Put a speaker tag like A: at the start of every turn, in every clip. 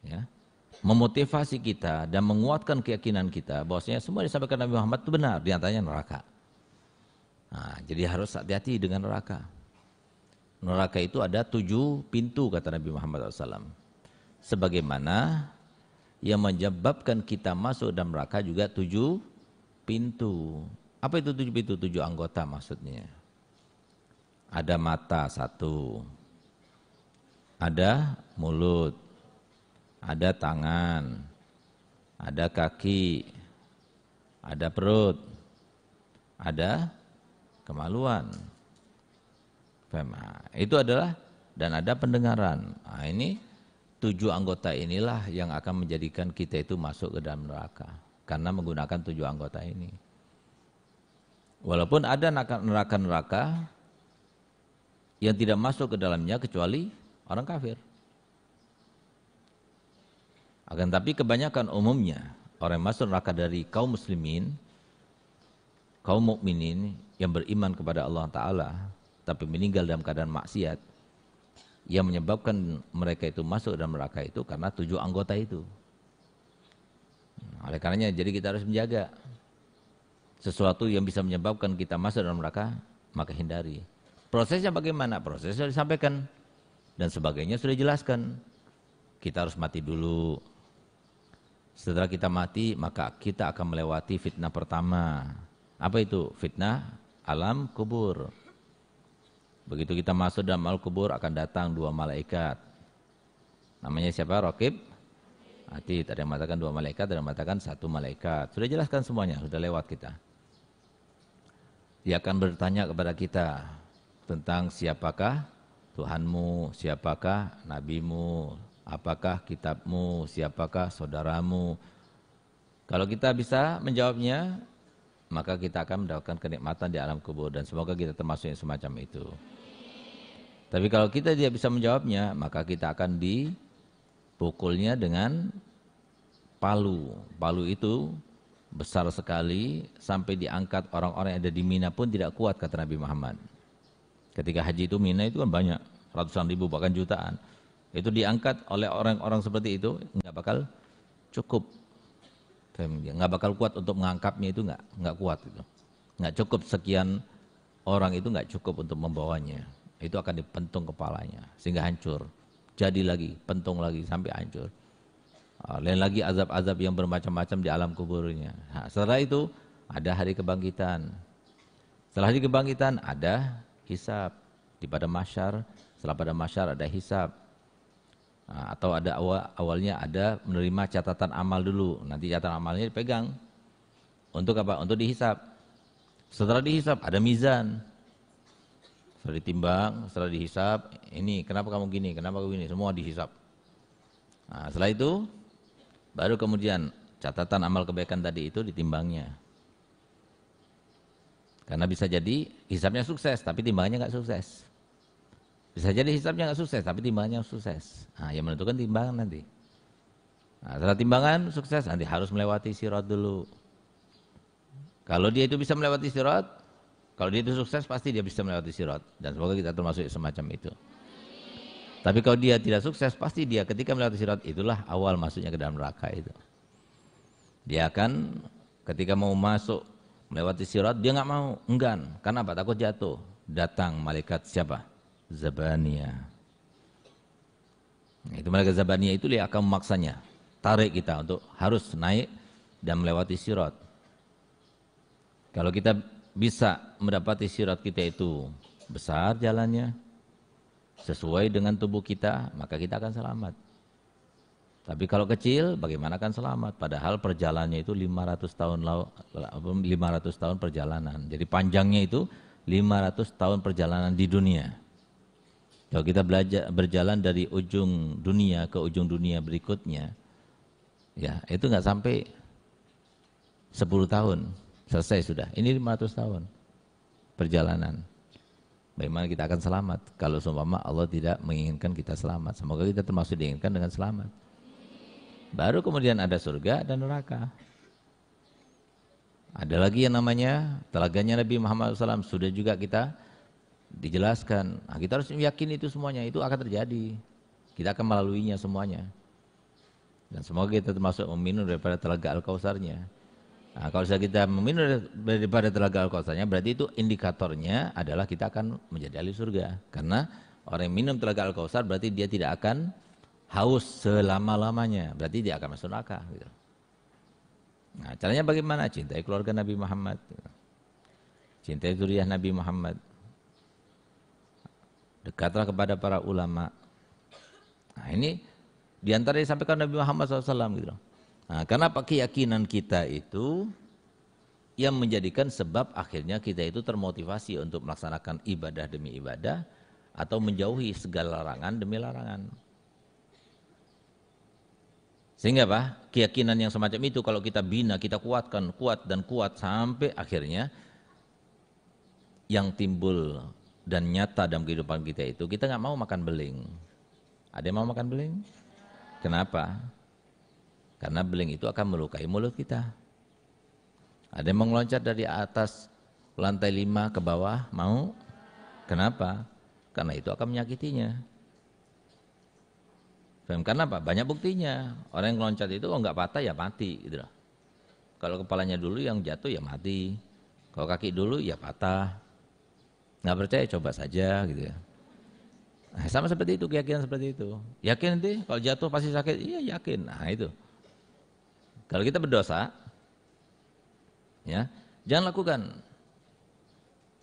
A: ya, memotivasi kita dan menguatkan keyakinan kita bahwasanya semua yang disampaikan Nabi Muhammad itu benar, di antaranya neraka. Nah, jadi harus hati-hati dengan neraka. Neraka itu ada 7 pintu kata Nabi Muhammad SAW. Sebagaimana yang menyebabkan kita masuk dalam neraka juga 7 pintu. Apa itu 7 pintu? 7 anggota maksudnya. Ada mata 1, ada mulut, ada tangan, ada kaki, ada perut, ada kemaluan. Itu adalah, dan ada pendengaran. Nah, ini 7 anggota inilah yang akan menjadikan kita itu masuk ke dalam neraka. Karena menggunakan 7 anggota ini. Walaupun ada neraka-neraka yang tidak masuk ke dalamnya kecuali orang kafir. Akan tapi kebanyakan umumnya orang yang masuk neraka dari kaum muslimin, kaum mukminin yang beriman kepada Allah Ta'ala, tapi meninggal dalam keadaan maksiat, yang menyebabkan mereka itu masuk dalam neraka itu karena 7 anggota itu. Oleh karenanya jadi kita harus menjaga sesuatu yang bisa menyebabkan kita masuk dalam neraka, maka hindari. Prosesnya bagaimana? Prosesnya disampaikan dan sebagainya sudah dijelaskan. Kita harus mati dulu. Setelah kita mati, maka kita akan melewati fitnah pertama. Apa itu? Fitnah alam kubur. Begitu kita masuk dalam alam kubur akan datang 2 malaikat. Namanya siapa? Raqib, Atid. Ada yang mengatakan 2 malaikat, ada yang mengatakan 1 malaikat. Sudah jelaskan semuanya, sudah lewat kita. Dia akan bertanya kepada kita tentang siapakah Tuhanmu, siapakah nabimu, apakah kitabmu, siapakah saudaramu. Kalau kita bisa menjawabnya, maka kita akan mendapatkan kenikmatan di alam kubur, dan semoga kita termasuk yang semacam itu. Tapi kalau kita tidak bisa menjawabnya, maka kita akan dipukulnya dengan palu. Palu itu besar sekali, sampai diangkat orang-orang yang ada di Mina pun tidak kuat kata Nabi Muhammad. Ketika haji itu, Mina itu kan banyak, ratusan ribu bahkan jutaan. Itu diangkat oleh orang-orang seperti itu, nggak bakal cukup. Nggak bakal kuat untuk mengangkatnya, itu nggak kuat itu. Nggak cukup, sekian orang itu nggak cukup untuk membawanya. Itu akan dipentung kepalanya sehingga hancur. Jadi lagi, pentung lagi sampai hancur. Lain lagi azab-azab yang bermacam-macam di alam kuburnya. Nah, setelah itu ada hari kebangkitan. Setelah hari kebangkitan ada hisab di pada mahsyar. Setelah pada mahsyar ada hisab. Nah, atau ada awalnya ada menerima catatan amal dulu. Nanti catatan amalnya dipegang. Untuk apa? Untuk dihisab. Setelah dihisab ada mizan. Setelah ditimbang, setelah dihisab, ini kenapa kamu gini, kenapa kamu gini, semua dihisab. Nah, setelah itu baru kemudian catatan amal kebaikan tadi itu ditimbangnya. Karena bisa jadi hisabnya sukses, tapi timbangannya nggak sukses. Bisa jadi hisabnya nggak sukses, tapi timbangannya sukses. Nah, yang menentukan timbangan nanti. Nah, setelah timbangan sukses, nanti harus melewati sirat dulu. Kalau dia itu bisa melewati sirat, kalau dia itu sukses, pasti dia bisa melewati sirat. Dan semoga kita termasuk semacam itu. Tapi kalau dia tidak sukses, pasti dia ketika melewati sirat, itulah awal masuknya ke dalam neraka itu. Dia akan ketika mau masuk melewati sirat, dia nggak mau, enggan. Karena apa? Takut jatuh. Datang malaikat siapa? Zabaniyah. Nah, itu malaikat Zabaniyah itu dia akan memaksanya, tarik kita untuk harus naik dan melewati sirat. Kalau kita bisa mendapati sirat kita itu besar jalannya, sesuai dengan tubuh kita, maka kita akan selamat. Tapi kalau kecil, bagaimana akan selamat? Padahal perjalanannya itu 500 tahun perjalanan. Jadi panjangnya itu 500 tahun perjalanan di dunia. Kalau kita berjalan dari ujung dunia ke ujung dunia berikutnya, ya itu nggak sampai 10 tahun. Selesai sudah. Ini 500 tahun perjalanan. Bagaimana kita akan selamat kalau seumpama Allah tidak menginginkan kita selamat? Semoga kita termasuk diinginkan dengan selamat. Baru kemudian ada surga dan neraka. Ada lagi yang namanya telaganya Nabi Muhammad SAW, sudah juga kita dijelaskan. Nah, kita harus yakin itu semuanya, itu akan terjadi. Kita akan melaluinya semuanya. Dan semoga kita termasuk meminum daripada telaga Al-Kautsarnya. Nah, kalau sudah kita meminum daripada telaga Al-Kautsarnya, berarti itu indikatornya adalah kita akan menjadi ahli surga. Karena orang yang minum telaga Al-Kautsar berarti dia tidak akan haus selama-lamanya. Berarti dia akan masuk neraka. Gitu. Nah, caranya bagaimana? Cintai keluarga Nabi Muhammad. Cintai zuriyah Nabi Muhammad. Dekatlah kepada para ulama. Nah, ini diantara yang disampaikan Nabi Muhammad SAW. Gitu. Nah, karena keyakinan kita itu yang menjadikan sebab akhirnya kita itu termotivasi untuk melaksanakan ibadah demi ibadah atau menjauhi segala larangan demi larangan. Sehingga apa? Keyakinan yang semacam itu kalau kita bina, kita kuatkan, kuat dan kuat sampai akhirnya yang timbul dan nyata dalam kehidupan kita itu, kita nggak mau makan beling. Ada yang mau makan beling? Kenapa? Karena beling itu akan melukai mulut kita. Ada yang mau meloncat dari atas lantai 5 ke bawah, mau? Kenapa? Karena itu akan menyakitinya. Karena apa? Banyak buktinya. Orang yang meloncat itu kalau nggak patah ya mati. Gitu loh. Kalau kepalanya dulu yang jatuh ya mati. Kalau kaki dulu ya patah. Nggak percaya coba saja gitu ya. Nah, sama seperti itu, keyakinan seperti itu. Yakin nanti kalau jatuh pasti sakit? Iya yakin. Nah itu. Kalau kita berdosa, ya jangan lakukan.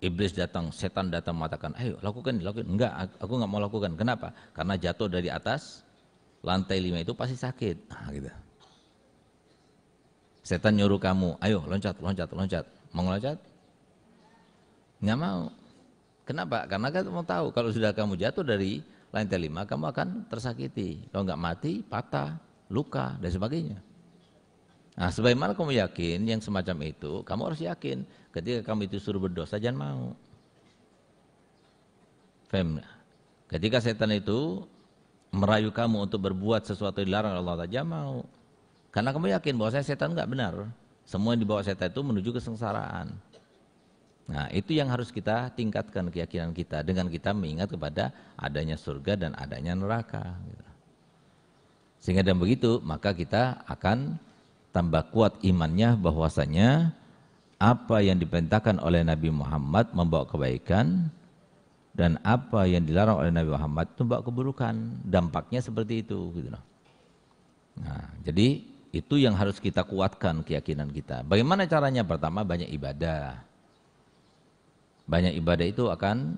A: Iblis datang, setan datang mengatakan, ayo lakukan. Enggak, aku nggak mau lakukan. Kenapa? Karena jatuh dari atas lantai 5 itu pasti sakit. Nah, gitu. Setan nyuruh kamu, ayo loncat. Mau loncat? Nggak mau. Kenapa? Karena kamu mau tahu kalau sudah kamu jatuh dari lantai 5, kamu akan tersakiti. Kalau nggak mati, patah, luka, dan sebagainya. Nah, sebagaimana kamu yakin yang semacam itu, kamu harus yakin ketika kamu itu suruh berdosa, jangan mau. Faham? Ketika setan itu merayu kamu untuk berbuat sesuatu yang dilarang Allah, jangan mau. Karena kamu yakin bahwa setan enggak benar. Semua yang dibawa setan itu menuju kesengsaraan. Nah, itu yang harus kita tingkatkan keyakinan kita dengan kita mengingat kepada adanya surga dan adanya neraka. Sehingga dengan begitu, maka kita akan tambah kuat imannya bahwasanya apa yang diperintahkan oleh Nabi Muhammad membawa kebaikan dan apa yang dilarang oleh Nabi Muhammad itu membawa keburukan. Dampaknya seperti itu. Gitu. Nah, jadi itu yang harus kita kuatkan keyakinan kita. Bagaimana caranya? Pertama, banyak ibadah. Banyak ibadah itu akan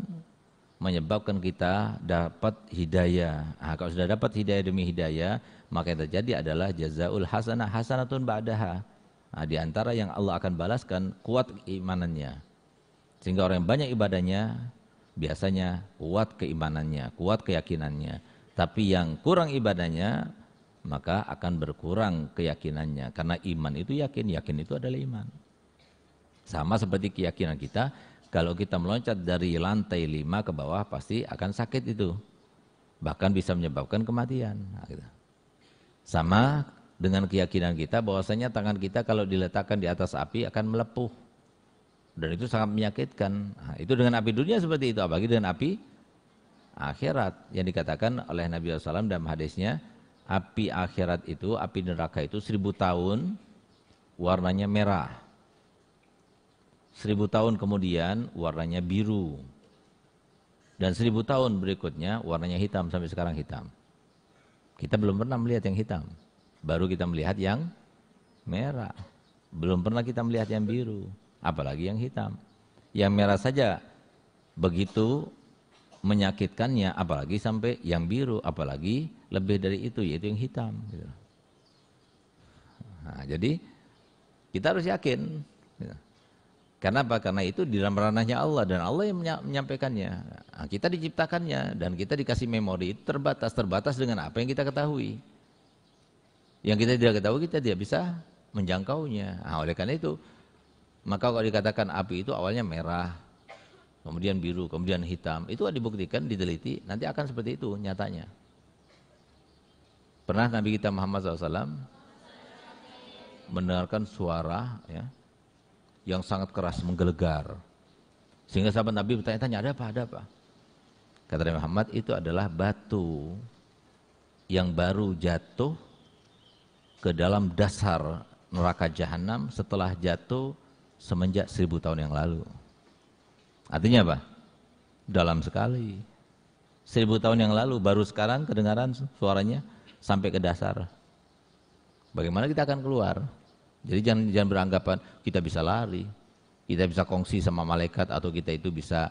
A: menyebabkan kita dapat hidayah. Nah, kalau sudah dapat hidayah demi hidayah, maka yang terjadi adalah jazaul hasanah hasanatun ba'daha. Nah, di antara yang Allah akan balaskan kuat keimanannya. Sehingga orang yang banyak ibadahnya biasanya kuat keimanannya, kuat keyakinannya. Tapi yang kurang ibadahnya maka akan berkurang keyakinannya. Karena iman itu yakin, yakin itu adalah iman. Sama seperti keyakinan kita, kalau kita meloncat dari lantai 5 ke bawah pasti akan sakit itu. Bahkan bisa menyebabkan kematian. Nah, gitu. Sama dengan keyakinan kita bahwasanya tangan kita kalau diletakkan di atas api akan melepuh. Dan itu sangat menyakitkan. Nah, itu dengan api dunia seperti itu, apalagi dengan api akhirat. Yang dikatakan oleh Nabi SAW dalam hadisnya, api akhirat itu, api neraka itu 1000 tahun warnanya merah. 1000 tahun kemudian warnanya biru. Dan 1000 tahun berikutnya warnanya hitam, sampai sekarang hitam. Kita belum pernah melihat yang hitam. Baru kita melihat yang merah. Belum pernah kita melihat yang biru. Apalagi yang hitam. Yang merah saja begitu menyakitkannya, apalagi sampai yang biru, apalagi lebih dari itu, yaitu yang hitam. Nah, jadi kita harus yakin. Karena apa? Karena itu di dalam ranahnya Allah dan Allah yang menyampaikannya. Nah, kita diciptakannya dan kita dikasih memori itu terbatas dengan apa yang kita ketahui. Yang kita tidak ketahui kita tidak bisa menjangkaunya. Nah, oleh karena itu, maka kalau dikatakan api itu awalnya merah, kemudian biru, kemudian hitam, itu dibuktikan, diteliti, nanti akan seperti itu nyatanya. Pernah Nabi kita Muhammad SAW mendengarkan suara ya, yang sangat keras menggelegar. Sehingga sahabat Nabi bertanya-tanya, ada apa? Kata Nabi Muhammad, itu adalah batu yang baru jatuh ke dalam dasar neraka jahanam setelah jatuh semenjak 1000 tahun yang lalu. Artinya apa? Dalam sekali. 1000 tahun yang lalu baru sekarang kedengaran suaranya sampai ke dasar. Bagaimana kita akan keluar? Jadi jangan beranggapan kita bisa lari, kita bisa kongsi sama malaikat, atau kita itu bisa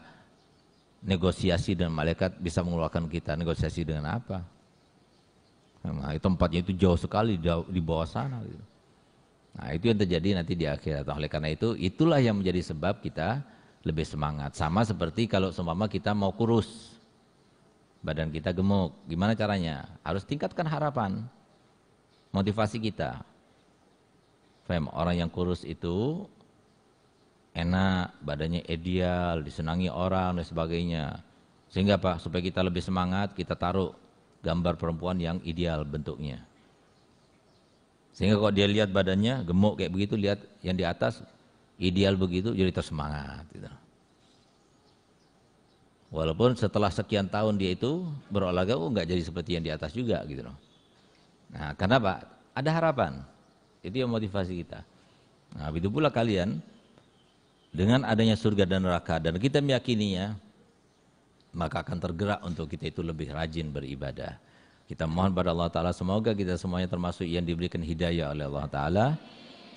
A: negosiasi dengan malaikat, bisa mengeluarkan kita. Negosiasi dengan apa? Nah, tempatnya itu jauh sekali di bawah sana. Gitu. Nah, itu yang terjadi nanti di akhirat. Oleh karena itu, itulah yang menjadi sebab kita lebih semangat. Sama seperti kalau seumpama kita mau kurus, badan kita gemuk, gimana caranya? Harus tingkatkan harapan, motivasi kita. Orang yang kurus itu enak, badannya ideal, disenangi orang dan sebagainya. Sehingga apa? Supaya kita lebih semangat, kita taruh gambar perempuan yang ideal bentuknya. Sehingga kalau dia lihat badannya gemuk kayak begitu, lihat yang di atas ideal begitu, jadi tersemangat. Gitu. Walaupun setelah sekian tahun dia itu berolahraga, nggak jadi seperti yang di atas juga. Gitu. Nah, karena apa? Ada harapan. Itu yang motivasi kita. Nah, begitu pula kalian, dengan adanya surga dan neraka, dan kita meyakininya, maka akan tergerak untuk kita itu lebih rajin beribadah. Kita mohon pada Allah Ta'ala, semoga kita semuanya termasuk yang diberikan hidayah oleh Allah Ta'ala,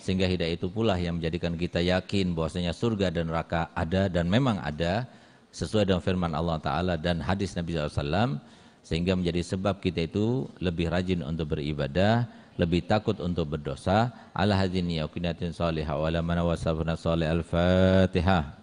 A: sehingga hidayah itu pula yang menjadikan kita yakin bahwasanya surga dan neraka ada dan memang ada, sesuai dengan firman Allah Ta'ala dan hadis Nabi SAW, sehingga menjadi sebab kita itu lebih rajin untuk beribadah, lebih takut untuk berdosa. Ala hadini yaqinatin salihah wa la man wasafna salih. Al-Fatihah.